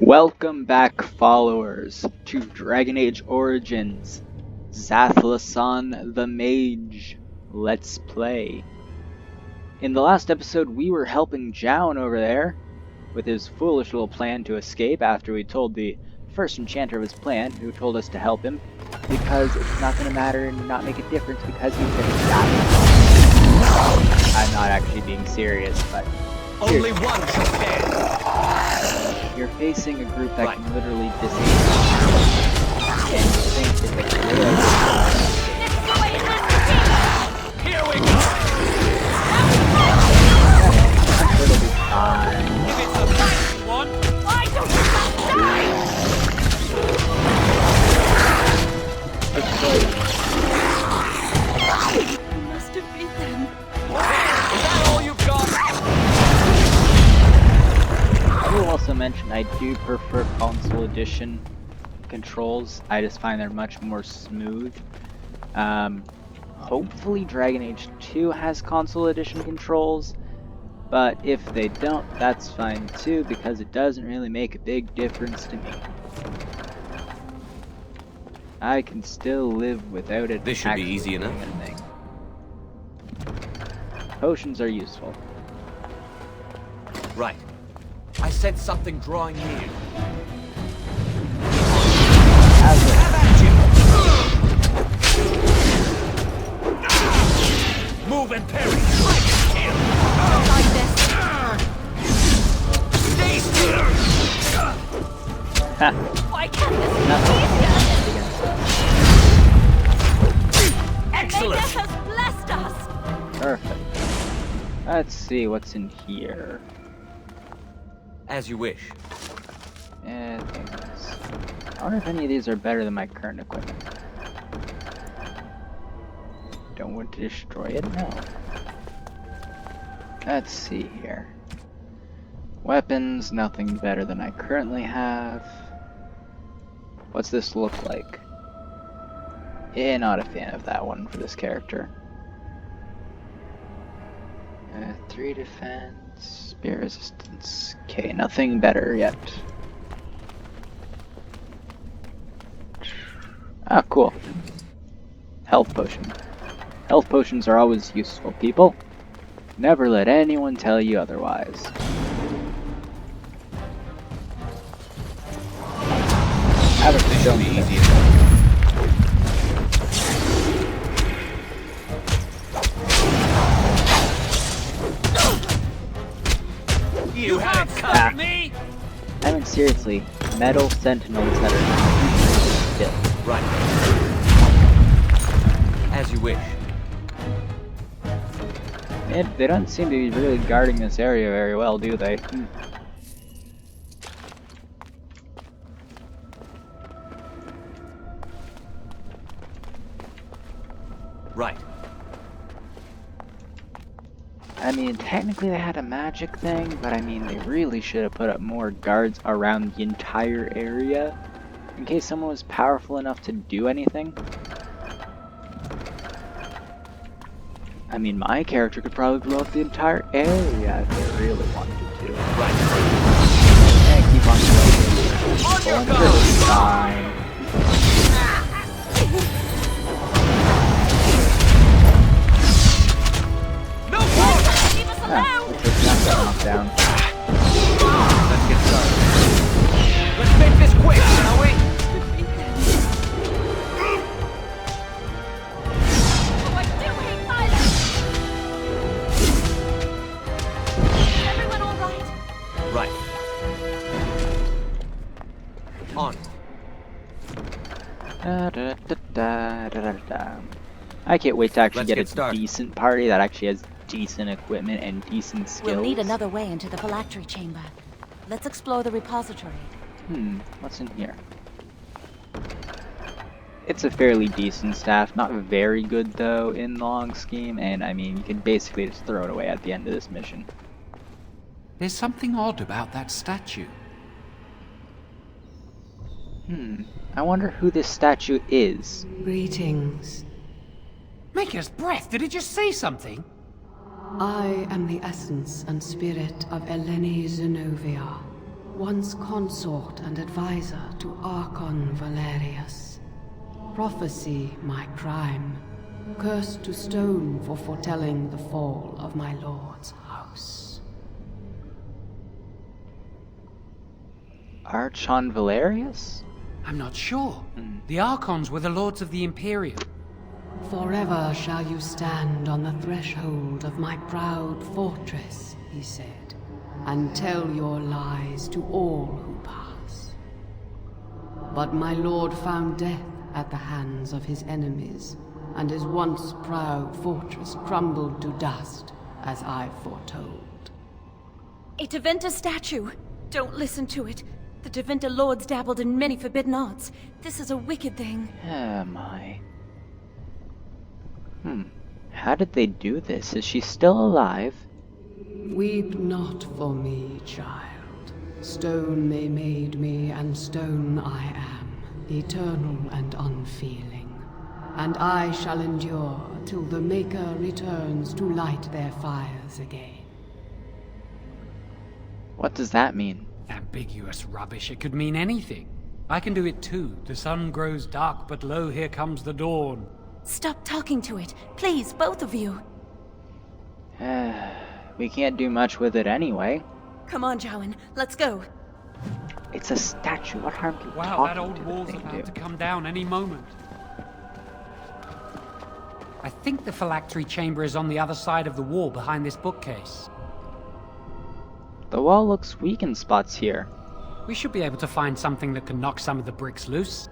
Welcome back, followers, to Dragon Age Origins, Zathlasan the Mage. Let's play. In the last episode, we were helping Jowan over there with his foolish little plan to escape after we told the first enchanter of his plan, who told us to help him, because it's not going to matter and not make a difference because he's going to die. I'm not actually being serious, but... Only one shall stand. You're facing a group that can literally disable you, and you think it's a great idea. Here we go. It'll be fine. If it's a fight you want, why don't you die? You must defeat them. Is that all you've got? I will also mention I do prefer console edition controls. I just find they're much more smooth. Hopefully Dragon Age 2 has console edition controls, but if they don't, that's fine too, because it doesn't really make a big difference to me. I can still live without it. This should be easy enough. Potions are useful. Right. I sense something drawing near. Have at you! Move and parry! I can kill! Like this. Stay still! Ha! Why can't this be easier? Excellent! May death has blessed us. Perfect. Let's see what's in here. As you wish. And things. I wonder if any of these are better than my current equipment. Don't want to destroy it? No. Let's see here. Weapons, nothing better than I currently have. What's this look like? Yeah, not a fan of that one for this character. 3 defense, spear resistance. Okay, nothing better yet. Ah, cool. Health potion. Health potions are always useful, people. Never let anyone tell you otherwise. Haven't shown me easy. You have cut me! I mean, seriously, metal sentinels that are still. Right. As you wish. They don't seem to be really guarding this area very well, do they? Right. I mean, technically they had a magic thing, but I mean, they really should have put up more guards around the entire area, in case someone was powerful enough to do anything. I mean, my character could probably blow up the entire area if they really wanted to. Right. And keep on going. On your guard! Fine. No more! Leave us Yeah, alone. looks like that got knocked down. Let's get started. Let's make this quick, shall we? Defeat them. Oh, I do hate violence. Is everyone all right? Right. On. I can't wait to actually Let's get get a started. decent party that actually has decent equipment and decent skills. We'll need another way into the phylactery chamber. Let's explore the repository. What's in here? It's a fairly decent staff, not very good though in the long scheme, and I mean, you can basically just throw it away at the end of this mission. There's something odd about that statue. I wonder who this statue is. Greetings. Maker's breath, did it just say something? I am the essence and spirit of Eleni Zenovia, once consort and advisor to Archon Valerius. Prophecy my crime, cursed to stone for foretelling the fall of my lord's house. Archon Valerius? I'm not sure. The Archons were the lords of the Imperium. Forever shall you stand on the threshold of my proud fortress, he said, and tell your lies to all who pass. But my lord found death at the hands of his enemies, and his once proud fortress crumbled to dust, as I foretold. A Tevinter statue! Don't listen to it. The Tevinter lords dabbled in many forbidden arts. This is a wicked thing. My. How did they do this? Is she still alive? Weep not for me, child. Stone they made me, and stone I am, eternal and unfeeling. And I shall endure till the Maker returns to light their fires again. What does that mean? Ambiguous rubbish. It could mean anything. I can do it too. The sun grows dark, but lo, here comes the dawn. Stop talking to it. Please, both of you. We can't do much with it anyway. Come on, Jowan. Let's go. It's a statue. What harm can Wow, that talking old to the wall's thing about do? to come down any moment. I think the phylactery chamber is on the other side of the wall behind this bookcase. The wall looks weak in spots here. We should be able to find something that can knock some of the bricks loose.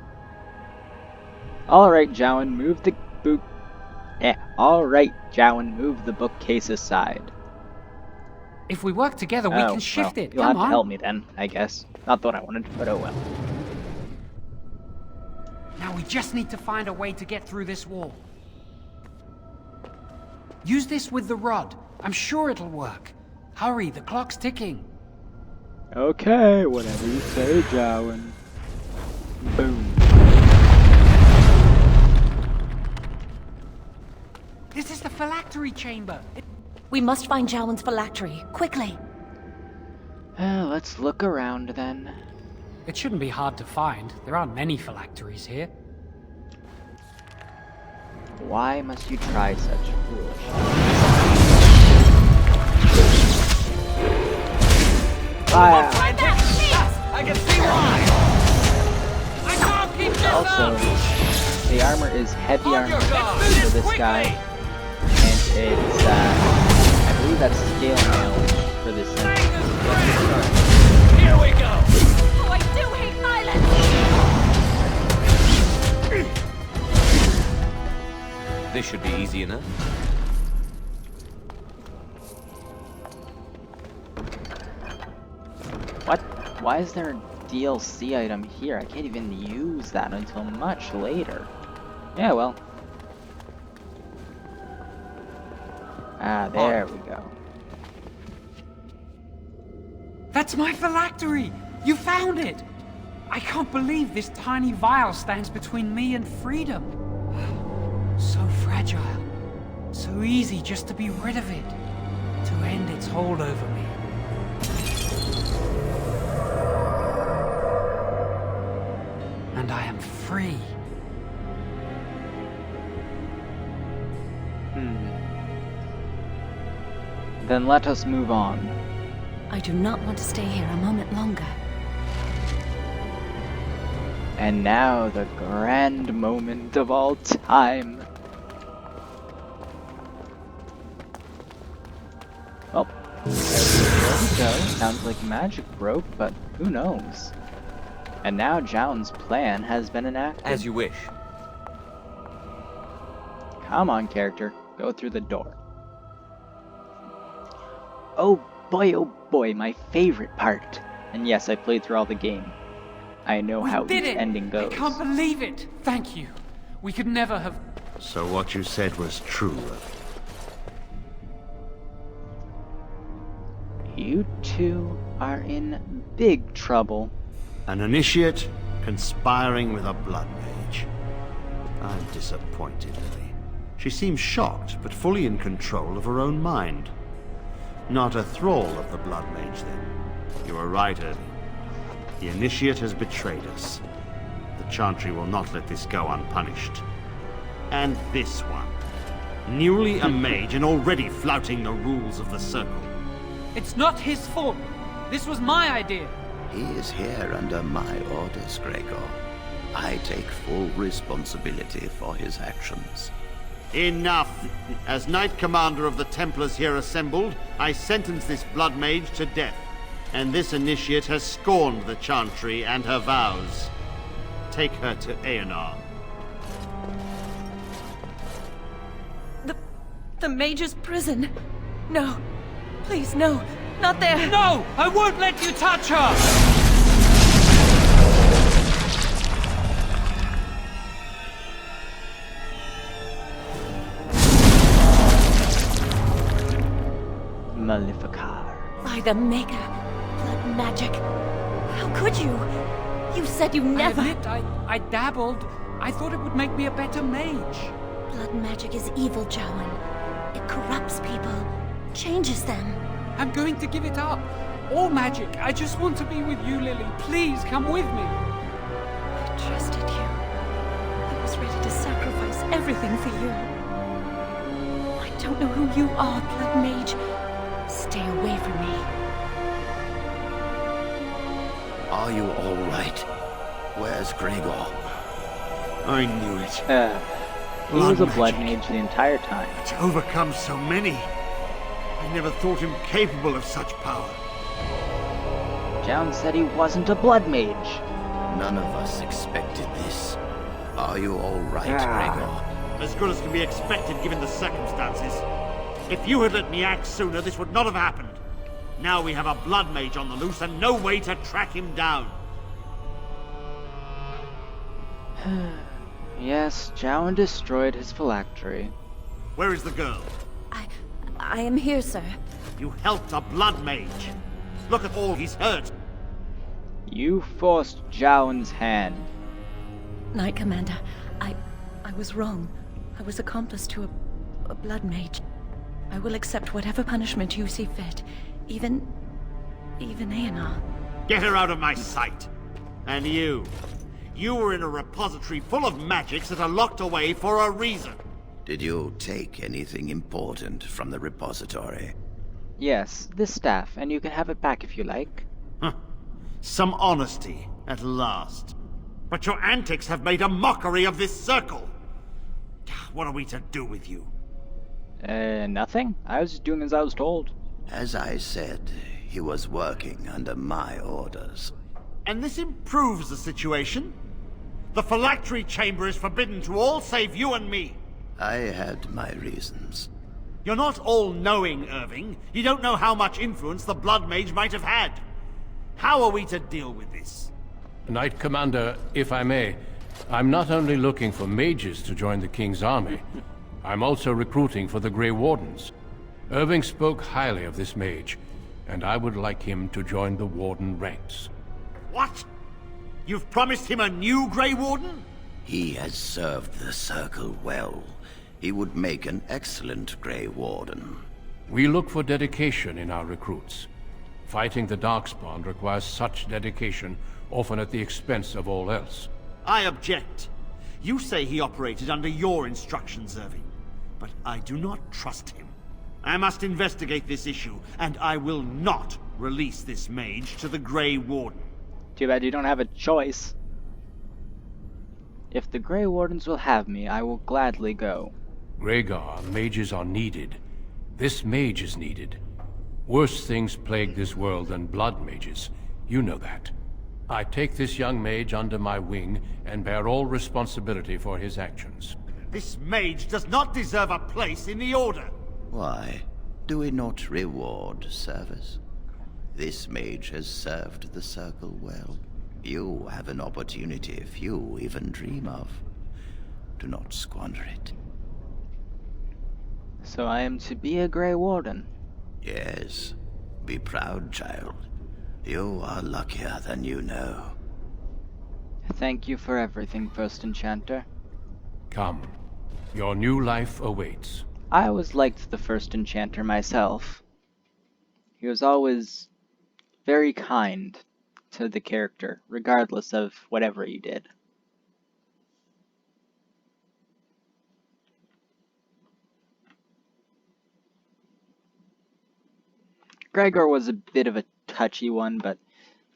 Alright, Jowan, move the book. Alright, Jowan, move the bookcase aside. If we work together, we can shift it. You'll Come have on. to help me then, I guess. Not what I wanted, but oh well. Now we just need to find a way to get through this wall. Use this with the rod. I'm sure it'll work. Hurry, the clock's ticking. Okay, whatever you say, Jowan. Boom. This is the phylactery chamber. We must find Jowan's phylactery. Quickly. Let's look around then. It shouldn't be hard to find. There aren't many phylacteries here. Why must you try such foolishness? Fire! I can see why! I can't keep this Also, up! the armor is heavy On armor your guard! for this guy, and it's, I believe that's scale mail for this thing. Here we go! Oh, I do hate violence! This should be easy enough. What? Why is there a DLC item here? I can't even use that until much later. Yeah, well. Ah, there we go. That's my phylactery! You found it! I can't believe this tiny vial stands between me and freedom. So fragile. So easy just to be rid of it. To end its hold over me. And I am free. Then let us move on. I do not want to stay here a moment longer. And now the grand moment of all time. Well, there we go. Sounds like magic broke, but who knows? And now Jowan's plan has been enacted. As you wish. Come on, character. Go through the door. Oh boy, my favorite part. And yes, I played through all the game. I know how We did each it! ending goes. I can't believe it! Thank you. We could never have... So what you said was true. You two are in big trouble. An initiate conspiring with a blood mage. I'm disappointed, Lily. She seems shocked, but fully in control of her own mind. Not a thrall of the blood mage, then. You were right, Ernie. The Initiate has betrayed us. The Chantry will not let this go unpunished. And this one. Newly a mage and already flouting the rules of the Circle. It's not his fault. This was my idea. He is here under my orders, Gregor. I take full responsibility for his actions. Enough! As Knight Commander of the Templars here assembled, I sentence this Blood Mage to death. And this Initiate has scorned the Chantry and her vows. Take her to Aenar. The Mage's prison. No. Please, no. Not there. No! I won't let you touch her! Maleficar. By the Maker. Blood magic. How could you? You said you never... I admit, I dabbled. I thought it would make me a better mage. Blood magic is evil, Jowan. It corrupts people. Changes them. I'm going to give it up. All magic. I just want to be with you, Lily. Please, come with me. I trusted you. I was ready to sacrifice everything for you. I don't know who you are, Blood Mage. Stay away from me. Are you all right? Where's Gregor? I knew it. He was a Blood blood magic. mage the entire time. To overcome so many. I never thought him capable of such power. Jowan said he wasn't a blood mage. None of us expected this. Are you all right, Gregor? As good as can be expected given the circumstances. If you had let me act sooner, this would not have happened. Now we have a blood mage on the loose and no way to track him down. Yes, Jowan destroyed his phylactery. Where is the girl? I am here, sir. You helped a blood mage. Look at all he's hurt. You forced Jowan's hand. Knight Commander, I was wrong. I was accomplice to a blood mage. I will accept whatever punishment you see fit. Even Aenar. Get her out of my sight. And you. You were in a repository full of magics that are locked away for a reason. Did you take anything important from the repository? Yes, this staff, and you can have it back if you like. Huh. Some honesty, at last. But your antics have made a mockery of this circle. What are we to do with you? Nothing. I was just doing as I was told. As I said, he was working under my orders. And this improves the situation. The phylactery chamber is forbidden to all save you and me. I had my reasons. You're not all-knowing, Irving. You don't know how much influence the Blood Mage might have had. How are we to deal with this? Knight Commander, if I may, I'm not only looking for mages to join the King's army, I'm also recruiting for the Grey Wardens. Irving spoke highly of this mage, and I would like him to join the Warden ranks. What? You've promised him a new Grey Warden? He has served the Circle well. He would make an excellent Grey Warden. We look for dedication in our recruits. Fighting the Darkspawn requires such dedication, often at the expense of all else. I object. You say he operated under your instructions, Irving. But I do not trust him. I must investigate this issue, and I will not release this mage to the Grey Warden. Too bad you don't have a choice. If the Grey Wardens will have me, I will gladly go. Rhaegar, mages are needed. This mage is needed. Worse things plague this world than blood mages. You know that. I take this young mage under my wing and bear all responsibility for his actions. This mage does not deserve a place in the Order. Why? Do we not reward service? This mage has served the Circle well. You have an opportunity few even dream of. Do not squander it. So I am to be a Grey Warden. Yes. Be proud, child. You are luckier than you know. Thank you for everything, First Enchanter. Come. Your new life awaits. I always liked the First Enchanter myself. He was always very kind to the character, regardless of whatever you did. Gregor was a bit of a touchy one, but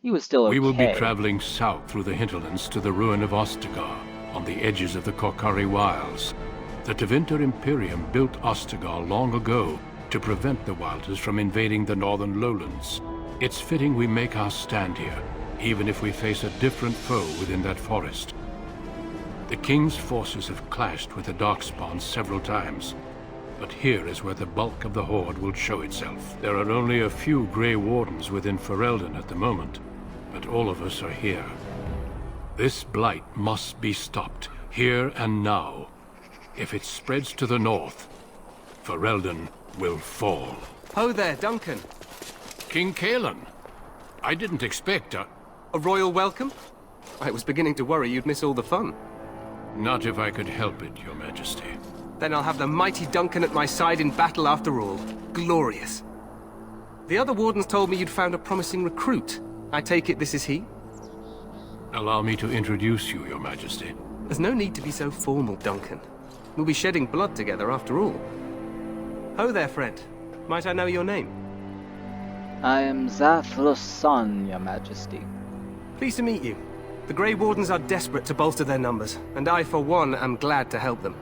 he was still okay. We will be traveling south through the hinterlands to the ruin of Ostagar, on the edges of the Korkari Wilds. The Tevinter Imperium built Ostagar long ago to prevent the Wilders from invading the northern lowlands. It's fitting we make our stand here, even if we face a different foe within that forest. The King's forces have clashed with the Darkspawn several times, but here is where the bulk of the Horde will show itself. There are only a few Grey Wardens within Ferelden at the moment, but all of us are here. This blight must be stopped, here and now. If it spreads to the north, Ferelden will fall. Ho there, Duncan. King Kaelan, I didn't expect a royal welcome? I was beginning to worry you'd miss all the fun. Not if I could help it, Your Majesty. Then I'll have the mighty Duncan at my side in battle after all. Glorious. The other wardens told me you'd found a promising recruit. I take it this is he? Allow me to introduce you, Your Majesty. There's no need to be so formal, Duncan. We'll be shedding blood together after all. Ho there, friend. Might I know your name? I am Zathla's son, Your Majesty. Pleased to meet you. The Grey Wardens are desperate to bolster their numbers, and I, for one, am glad to help them.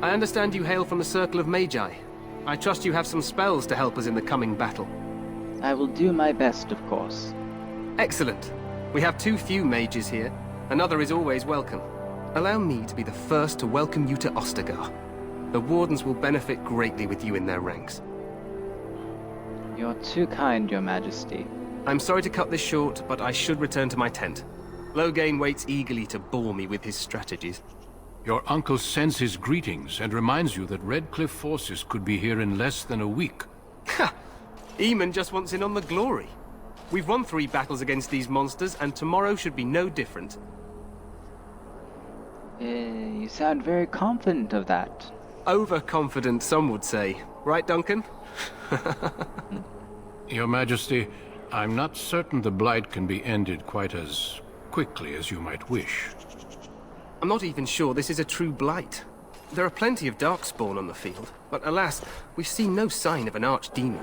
I understand you hail from the Circle of Magi. I trust you have some spells to help us in the coming battle. I will do my best, of course. Excellent. We have too few mages here. Another is always welcome. Allow me to be the first to welcome you to Ostagar. The Wardens will benefit greatly with you in their ranks. You're too kind, Your Majesty. I'm sorry to cut this short, but I should return to my tent. Loghain waits eagerly to bore me with his strategies. Your uncle sends his greetings and reminds you that Redcliffe forces could be here in less than a week. Ha! Eamon just wants in on the glory. We've won 3 battles against these monsters, and tomorrow should be no different. You sound very confident of that. Overconfident, some would say. Right, Duncan? Your Majesty, I'm not certain the Blight can be ended quite as quickly as you might wish. I'm not even sure this is a true blight. There are plenty of Darkspawn on the field, but alas, we've seen no sign of an archdemon.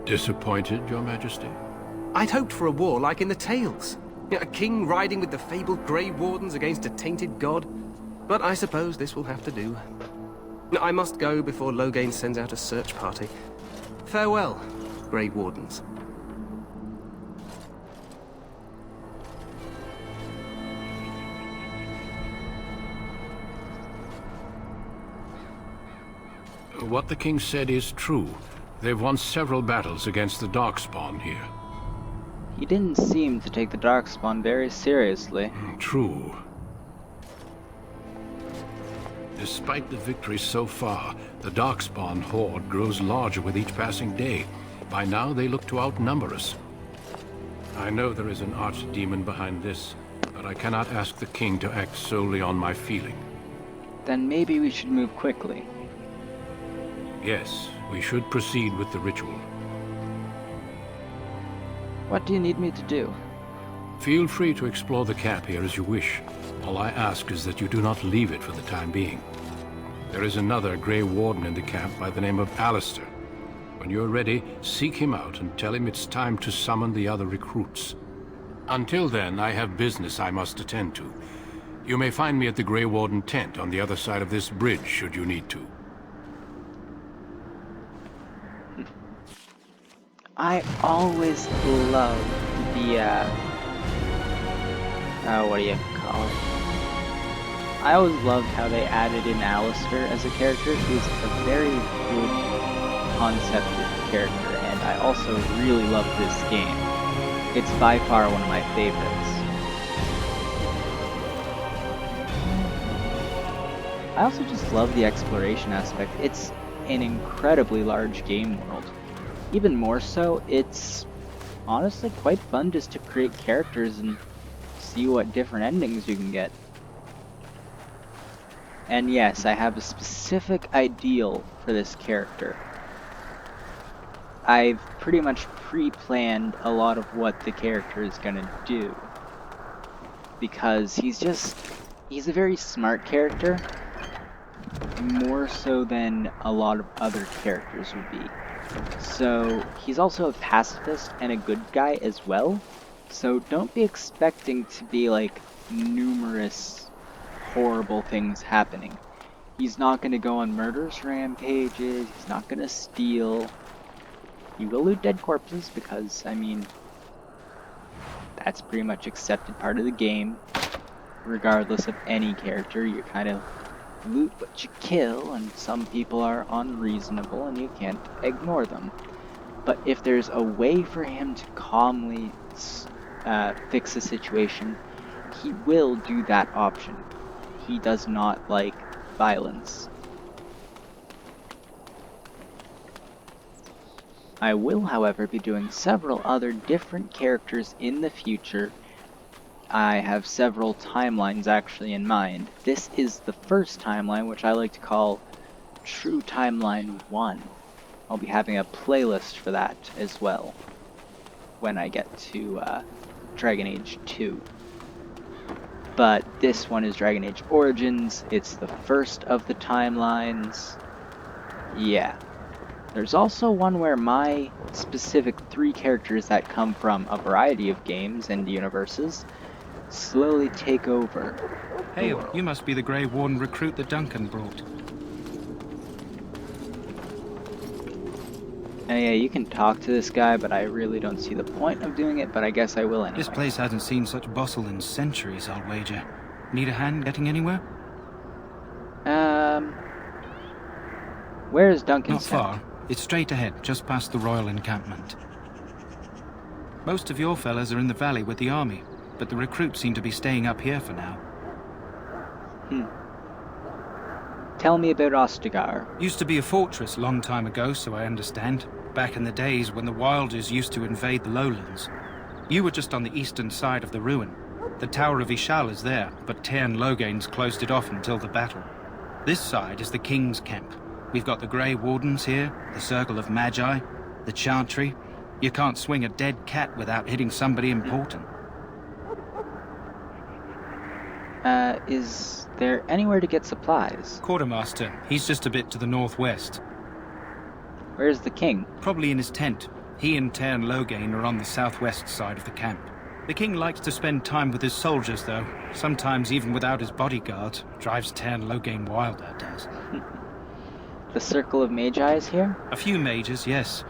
Disappointed, Your Majesty? I'd hoped for a war like in the tales. A king riding with the fabled Grey Wardens against a tainted god. But I suppose this will have to do. I must go before Loghain sends out a search party. Farewell, Grey Wardens. What the king said is true. They've won several battles against the Darkspawn here. He didn't seem to take the Darkspawn very seriously. True. Despite the victories so far, the Darkspawn horde grows larger with each passing day. By now, they look to outnumber us. I know there is an archdemon behind this, but I cannot ask the king to act solely on my feeling. Then maybe we should move quickly. Yes, we should proceed with the ritual. What do you need me to do? Feel free to explore the camp here as you wish. All I ask is that you do not leave it for the time being. There is another Grey Warden in the camp by the name of Alistair. When you're ready, seek him out and tell him it's time to summon the other recruits. Until then, I have business I must attend to. You may find me at the Grey Warden tent on the other side of this bridge, should you need to. I always loved the, what do you call it? I always loved how they added in Alistair as a character. He's a very good concept character, and I also really love this game. It's by far one of my favorites. I also just love the exploration aspect. It's an incredibly large game world. Even more so, it's honestly quite fun just to create characters and see what different endings you can get. And yes, I have a specific ideal for this character. I've pretty much pre-planned a lot of what the character is gonna do. Because he's a very smart character, more so than a lot of other characters would be. So he's also a pacifist and a good guy as well, so don't be expecting to be like numerous horrible things happening. He's not going to go on murderous rampages, he's not going to steal. He will loot dead corpses because, I mean, that's pretty much accepted part of the game. Regardless of any character, you kind of loot what you kill, and some people are unreasonable and you can't ignore them. But if there's a way for him to calmly fix a situation, he will do that option. He does not like violence. I will, however, be doing several other different characters in the future. I have several timelines actually in mind. This is the first timeline, which I like to call True Timeline 1. I'll be having a playlist for that as well when I get to Dragon Age 2. But this one is Dragon Age Origins. It's the first of the timelines. Yeah. There's also one where my specific 3 characters that come from a variety of games and universes slowly take over. Hey, you must be the Grey Warden recruit that Duncan brought. Yeah, you can talk to this guy, but I really don't see the point of doing it, but I guess I will anyway. This place hasn't seen such bustle in centuries, I'll wager. Need a hand getting anywhere? Where is Duncan? Not far. It's straight ahead, just past the royal encampment. Most of your fellas are in the valley with the army, but the recruits seem to be staying up here for now. Tell me about Ostagar. Used to be a fortress long time ago, so I understand. Back in the days when the Wilders used to invade the lowlands. You were just on the eastern side of the ruin. The Tower of Ishal is there, but Tairn Logain's closed it off until the battle. This side is the King's camp. We've got the Grey Wardens here, the Circle of Magi, the Chantry. You can't swing a dead cat without hitting somebody important. Is there anywhere to get supplies? Quartermaster, he's just a bit to the northwest. Where's the king? Probably in his tent. He and Tairn Logain are on the southwest side of the camp. The king likes to spend time with his soldiers, though. Sometimes even without his bodyguard. Drives Tairn Logain wild, that does. The Circle of Magi is here? A few mages, yes.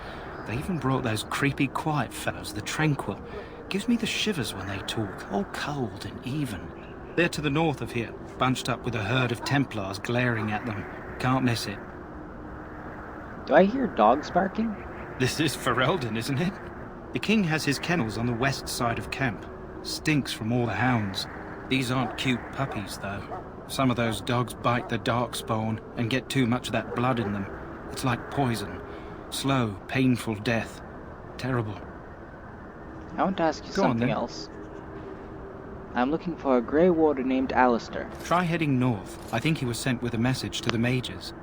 They even brought those creepy quiet fellows, the Tranquil. Gives me the shivers when they talk, all cold and even. They're to the north of here, bunched up with a herd of Templars glaring at them. Can't miss it. Do I hear dogs barking? This is Ferelden, isn't it? The king has his kennels on the west side of camp. Stinks from all the hounds. These aren't cute puppies, though. Some of those dogs bite the darkspawn and get too much of that blood in them. It's like poison. Slow, painful death. Terrible. I want to ask you something else. I'm looking for a Grey Warden named Alistair. Try heading north. I think he was sent with a message to the mages.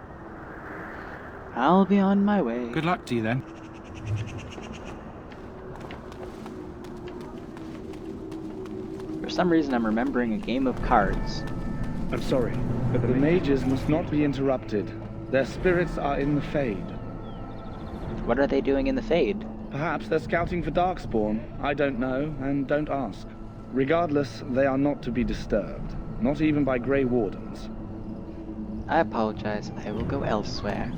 I'll be on my way. Good luck to you, then. For some reason, I'm remembering a game of cards. I'm sorry, but the mages must not be interrupted. Their spirits are in the Fade. What are they doing in the Fade? Perhaps they're scouting for Darkspawn. I don't know, and don't ask. Regardless, they are not to be disturbed. Not even by Grey Wardens. I apologize. I will go elsewhere.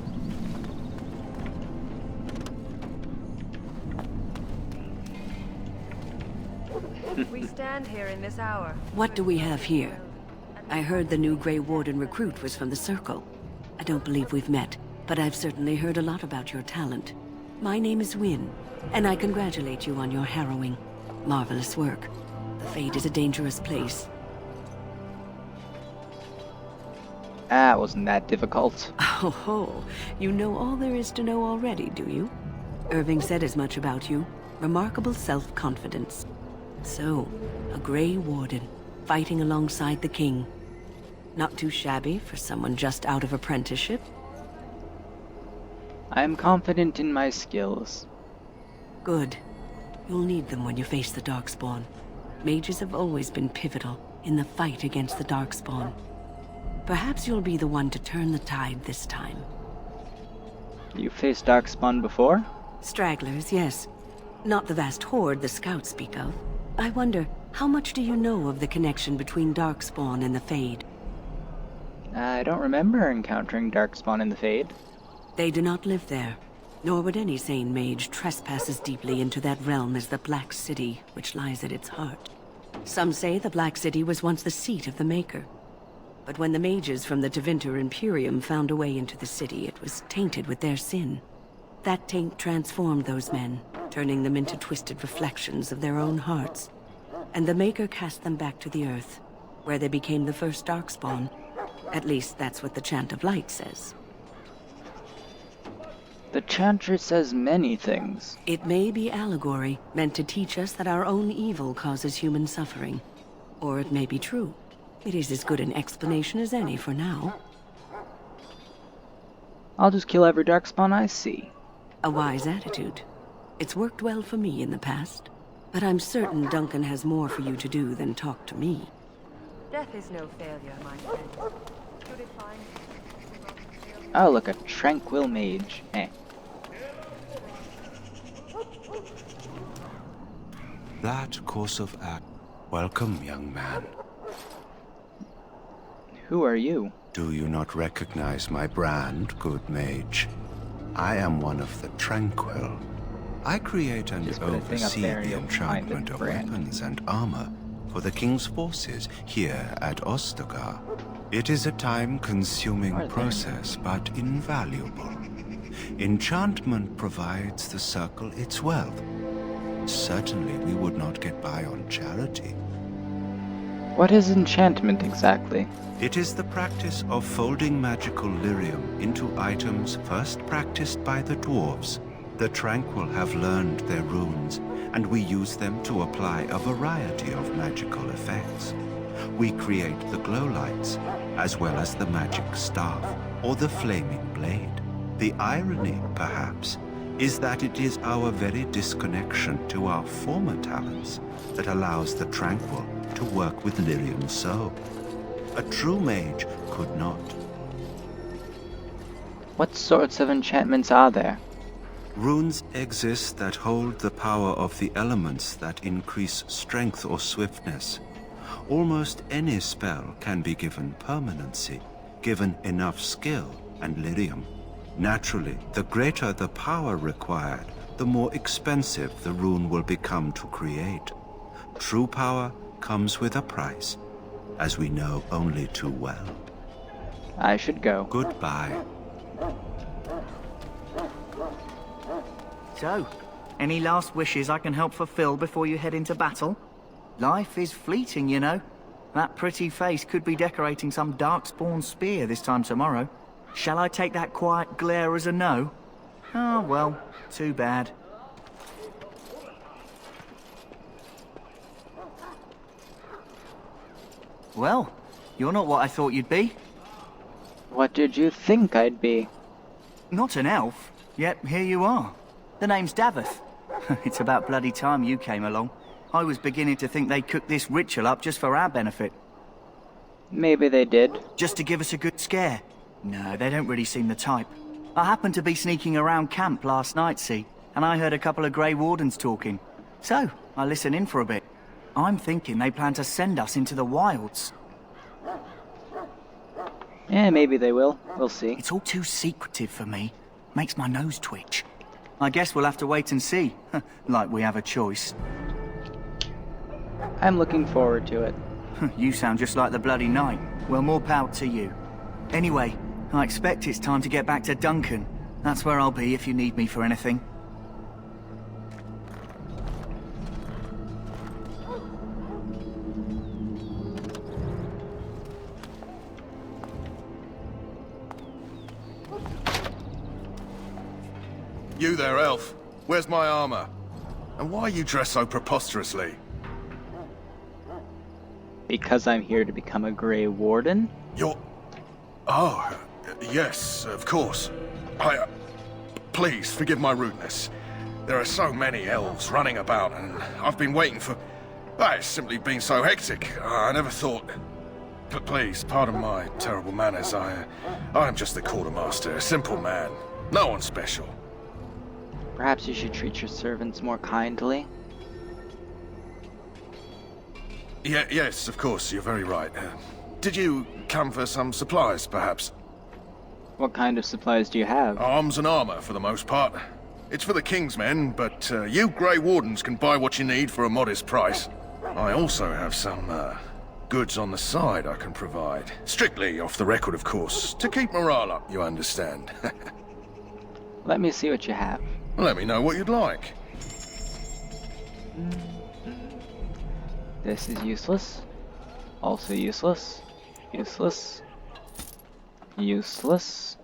We stand here in this hour. What do we have here? I heard the new Grey Warden recruit was from the Circle. I don't believe we've met, but I've certainly heard a lot about your talent. My name is Wynne, and I congratulate you on your harrowing, marvelous work. The Fade is a dangerous place. It wasn't that difficult. Oh ho, you know all there is to know already, do you? Irving said as much about you. Remarkable self-confidence. So, a Grey Warden, fighting alongside the king. Not too shabby for someone just out of apprenticeship. I am confident in my skills. Good. You'll need them when you face the Darkspawn. Mages have always been pivotal in the fight against the Darkspawn. Perhaps you'll be the one to turn the tide this time. You faced Darkspawn before? Stragglers, yes. Not the vast horde the scouts speak of. I wonder, how much do you know of the connection between Darkspawn and the Fade? I don't remember encountering Darkspawn in the Fade. They do not live there, nor would any sane mage trespass as deeply into that realm as the Black City, which lies at its heart. Some say the Black City was once the seat of the Maker. But when the mages from the Tevinter Imperium found a way into the city, it was tainted with their sin. That taint transformed those men, turning them into twisted reflections of their own hearts. And the Maker cast them back to the Earth, where they became the first Darkspawn. At least that's what the Chant of Light says. The Chanter says many things. It may be allegory, meant to teach us that our own evil causes human suffering. Or it may be true. It is as good an explanation as any for now. I'll just kill every Darkspawn I see. A wise attitude. It's worked well for me in the past. But I'm certain Duncan has more for you to do than talk to me. Death is no failure, my friend. Should it find you? Oh, look, a tranquil mage. That course of act. Welcome, young man. Who are you? Do you not recognize my brand, good mage? I am one of the Tranquil. I create and oversee the enchantment of weapons and armor for the King's forces here at Ostagar. It is a time-consuming process, but invaluable. Enchantment provides the Circle its wealth. Certainly we would not get by on charity. What is enchantment exactly? It is the practice of folding magical lyrium into items first practiced by the dwarves. The Tranquil have learned their runes, and we use them to apply a variety of magical effects. We create the glow lights, as well as the magic staff, or the flaming blade. The irony, perhaps, is that it is our very disconnection to our former talents that allows the Tranquil to work with lyrium so. A true mage could not. What sorts of enchantments are there? Runes exist that hold the power of the elements that increase strength or swiftness. Almost any spell can be given permanency, given enough skill and lyrium. Naturally, the greater the power required, the more expensive the rune will become to create. True power comes with a price, as we know only too well. I should go. Goodbye. So, any last wishes I can help fulfill before you head into battle? Life is fleeting, you know. That pretty face could be decorating some Darkspawn spear this time tomorrow. Shall I take that quiet glare as a no? Oh, well, too bad. Well, you're not what I thought you'd be. What did you think I'd be? Not an elf, yet here you are. The name's Daveth. It's about bloody time you came along. I was beginning to think they cooked this ritual up just for our benefit. Maybe they did. Just to give us a good scare. No, they don't really seem the type. I happened to be sneaking around camp last night, see, and I heard a couple of Grey Wardens talking. So, I listened in for a bit. I'm thinking they plan to send us into the wilds. Yeah, maybe they will. We'll see. It's all too secretive for me. Makes my nose twitch. I guess we'll have to wait and see. Like we have a choice. I'm looking forward to it. You sound just like the bloody knight. Well, more power to you. Anyway, I expect it's time to get back to Duncan. That's where I'll be if you need me for anything. You there, elf. Where's my armor? And why are you dressed so preposterously? Because I'm here to become a Grey Warden? You're... Oh, yes, of course. Please, forgive my rudeness. There are so many elves running about, and I've been waiting for... Well, it's simply been so hectic. I never thought... But please, pardon my terrible manners. I'm just the quartermaster, a simple man. No one special. Perhaps you should treat your servants more kindly. Yes, of course, you're very right. Did you come for some supplies, perhaps? What kind of supplies do you have? Arms and armor, for the most part. It's for the King's men, but you Grey Wardens can buy what you need for a modest price. I also have some goods on the side I can provide. Strictly off the record, of course, to keep morale up, you understand. Let me see what you have. Let me know what you'd like. This is useless. Also useless. Useless. Useless.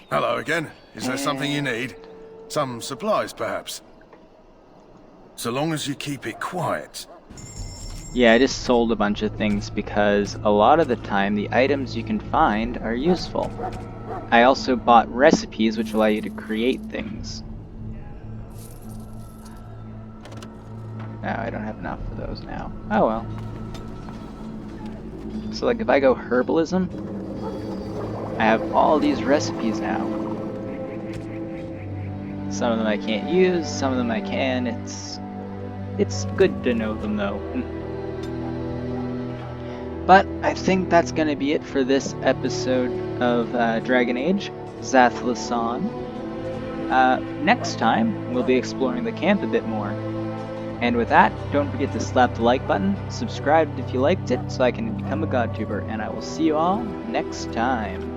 Hello again. Is there something you need? Some supplies, perhaps? So long as you keep it quiet. Yeah, I just sold a bunch of things because a lot of the time the items you can find are useful. I also bought recipes which allow you to create things. No, I don't have enough for those now. Oh well. So like if I go herbalism, I have all these recipes now. Some of them I can't use, some of them I can. It's good to know them though. But I think that's going to be it for this episode of Dragon Age, Zathalasan. Next time, we'll be exploring the camp a bit more. And with that, don't forget to slap the like button, subscribe if you liked it so I can become a GodTuber, and I will see you all next time.